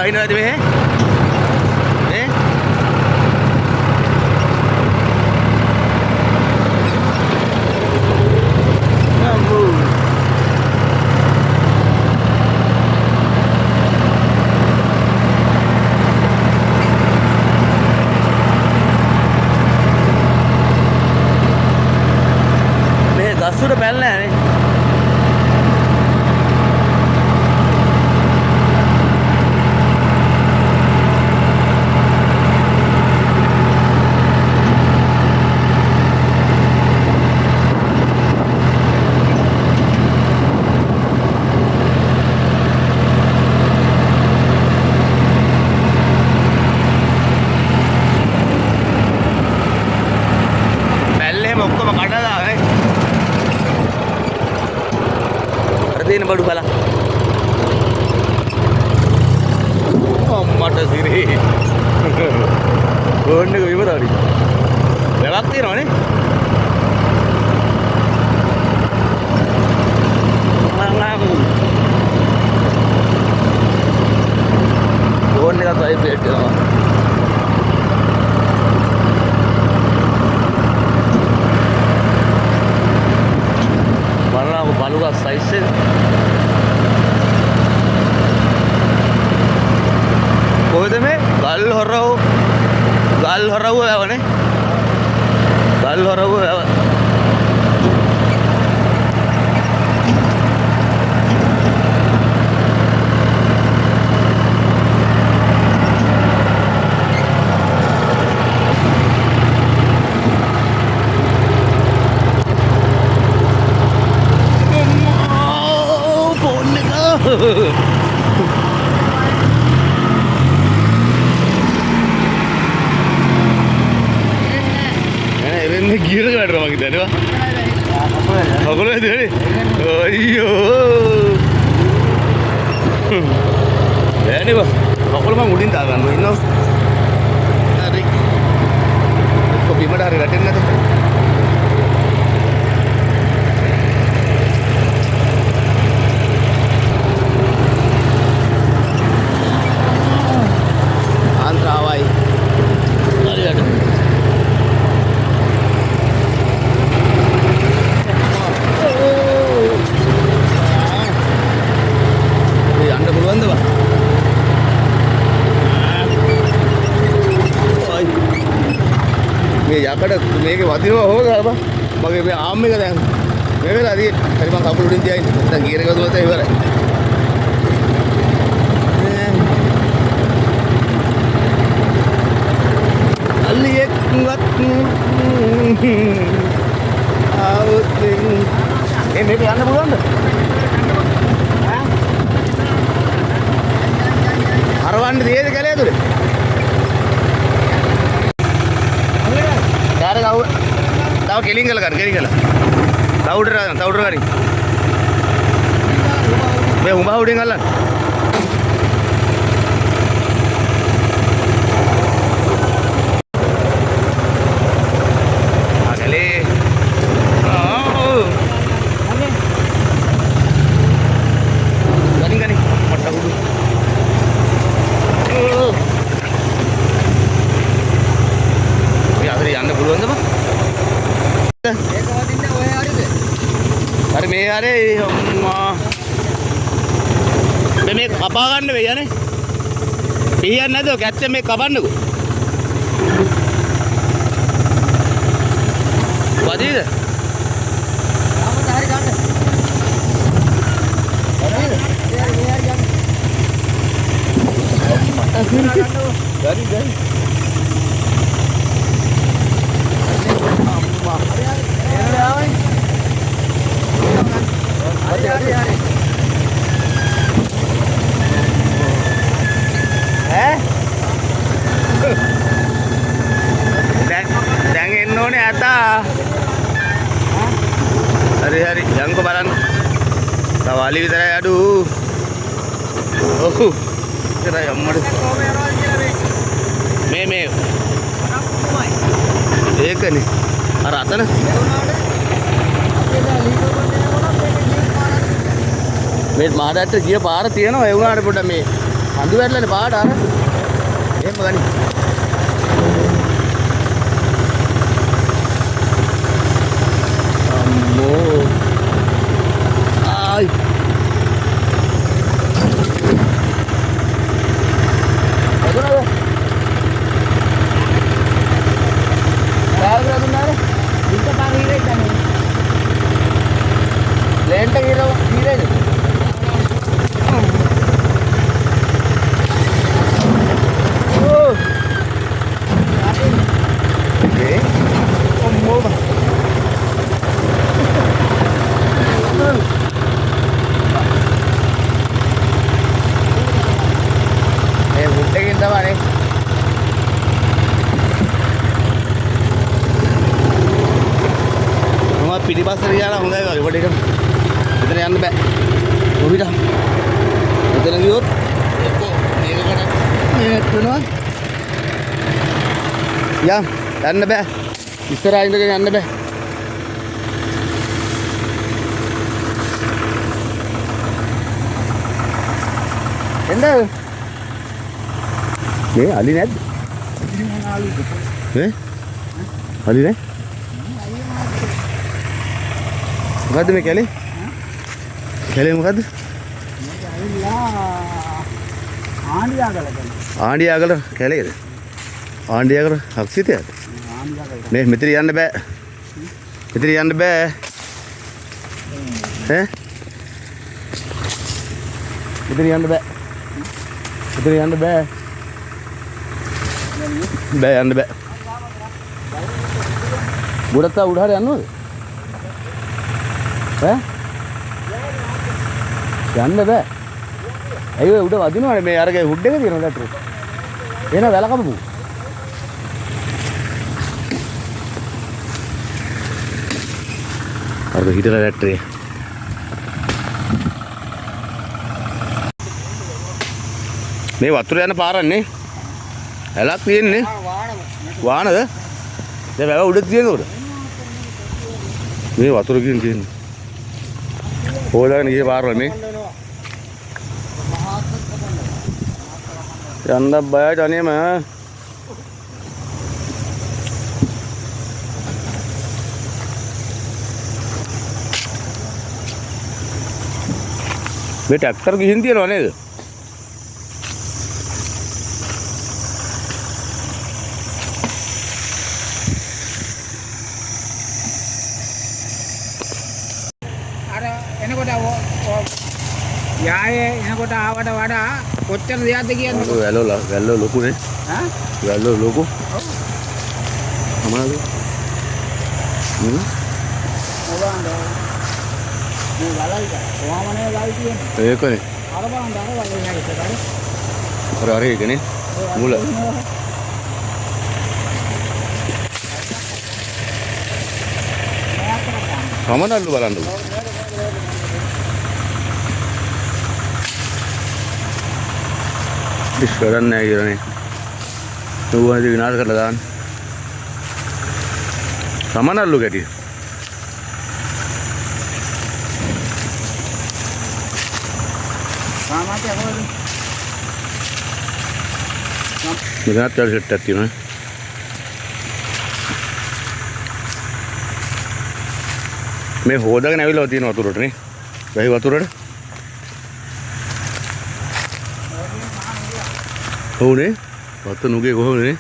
බහිනවද මෙහෙ? නේ? මේ ගස්සුට පැල්ල නැහැ නේ. තියෙන බඩු බලන්න. අම්මට සිරේ. ගෝන්න එක විමරාරි. වැවක් තියෙනවනේ. ගෝන්න එකත් වයිබ්‍රේට් කරනවා. බලන්න බලුවා සයිස් එක. කොහෙද මේ ගල් හොරව යවනේ. ගල් හොරව යව. ගියර ගලටම මගේ දැනවා. අකලේ දෙන්නේ. අයියෝ. දැනේ බා. අකල මම උඩින් දා ගන්නවා ඉන්නවා. හරි. කොබිමඩ හරි වැටෙන්නේ නැද? ආන්ද්‍රාවයි. හරියට. යකඩ මේකේ වදිනවා හොගා බා මගේ මේ ආම් එක දැන් මේ වෙලාව හරි මම කකුල උඩින් තියාගෙන නැත්නම් ගියර එක දුවත ඉවරයි. අල්ලියෙක් වත් ආවොත් මේක යන්න පුළුවන්ද? හරවන්න දෙයද කැලේ ඇතුලේ? ताव केलिंग कल कर केलिंग कल ताउडर करी मैं उबा उडिंग कल आगले करी करी पट्टा उडू याद रे याने बुलवंद बा अरे मैं यार मैं कपा गන්න වෙයනේ පිහියන්නේ නැද්ද කැච්ච මේ කපන්නකෝ වදීද ආමත හරි ගන්න වදීද මේ හරි ගන්න ගරි අම්මා හරි ආවයි දැන් එන්න ඕනේ අතා හරි හරි යන්කෝ බලන්න තව අලි විතරයි අඩු ඔව් ඉතරයි අම්මඩ මේ ඒකනේ අර අතන මේ මාඩට ගිය පාර තියෙනවා ඒ වුණාට පොඩ්ඩක් මේ කඳු වැටලානේ පාට අර. එහෙම ගනි. අම්මෝ. ආයි. එතනද? රාග්‍රා දුන්නානේ. ඉන්න පාර හීරේ ඉන්නේ. ලේන්ට හීරේද? පිටිපස්සට ගියා නම් හොඳයි වගේ පොඩි එකක්. මෙතන යන්න බෑ. කොහොමද? මෙතන ගියොත් එක්කෝ මේකකට මේක වෙනවා. යන්න බෑ. ඉස්සරහා ඉඳගෙන යන්න බෑ. එන්න. මේ අලි නැද්ද? අලි නෑ? මොකද්ද මේ කැලේ? කැලේ මොකද්ද? මේක ඇවිල්ලා ආණ්ඩියාගල කැලේ. ආණ්ඩියාගල කැලේද? ආණ්ඩියාගල අක්සිතයද? ආණ්ඩියාගල. මේ මෙතන යන්න බෑ. මෙතන යන්න බෑ. ඈ? මෙතන යන්න බෑ. මෙතන යන්න බෑ. බෑ යන්න බෑ. ගොඩක් තා උඩ හරිය යන්නවද? යන්න බෑ. ඇයි ඔය උඩ වදිනවනේ මේ අරගේ හුඩ් එක තියෙනවද අතට? එන වැල කපපු. අර හිටලා ලැට්ටේ. මේ වතුර යන පාරන්නේ. ඇලක් තියෙන්නේ. වානද? දැන් වැව උඩ තියෙනවද? මේ වතුර කියන්නේ. හොදාගෙන ගියේ පාරවල මේ. යන්න බයයි තනියම. මේ ට්‍රැක්ටර් ගිහින් තියනවා නේද? අර එනකොට යායේ එනකොට ආවට වඩා කොච්චර දෙයක්ද කියන්නේ? වැල්ලෝ ලොකුනේ. ඈ? වැල්ලෝ ලොකු. ඔව්. අමාරු. ඔබන්ද මේ වලයිද? කොහමනේ වලයි කියන්නේ? ඒකනේ. අර බලන්න අර වලයි නැගිටලා. අර ඒකනේ. මුල. සමනල්ලු බලන්නකෝ. ඉස්සරන්න නැහැ කියලානේ. ඌවද විනාශ කරලා දාන්න. සමනල්ලු ගැටි. සාමාන්‍ය කොහොමද? මෙතනත් තව සෙට් එකක් තියෙනවා. මේ හොදාගෙන ඇවිල්ලා තියෙන වතුරට නේ. වැහි වතුරට. ඔව්නේ. වතුර නුගේ කොහොමද නේ?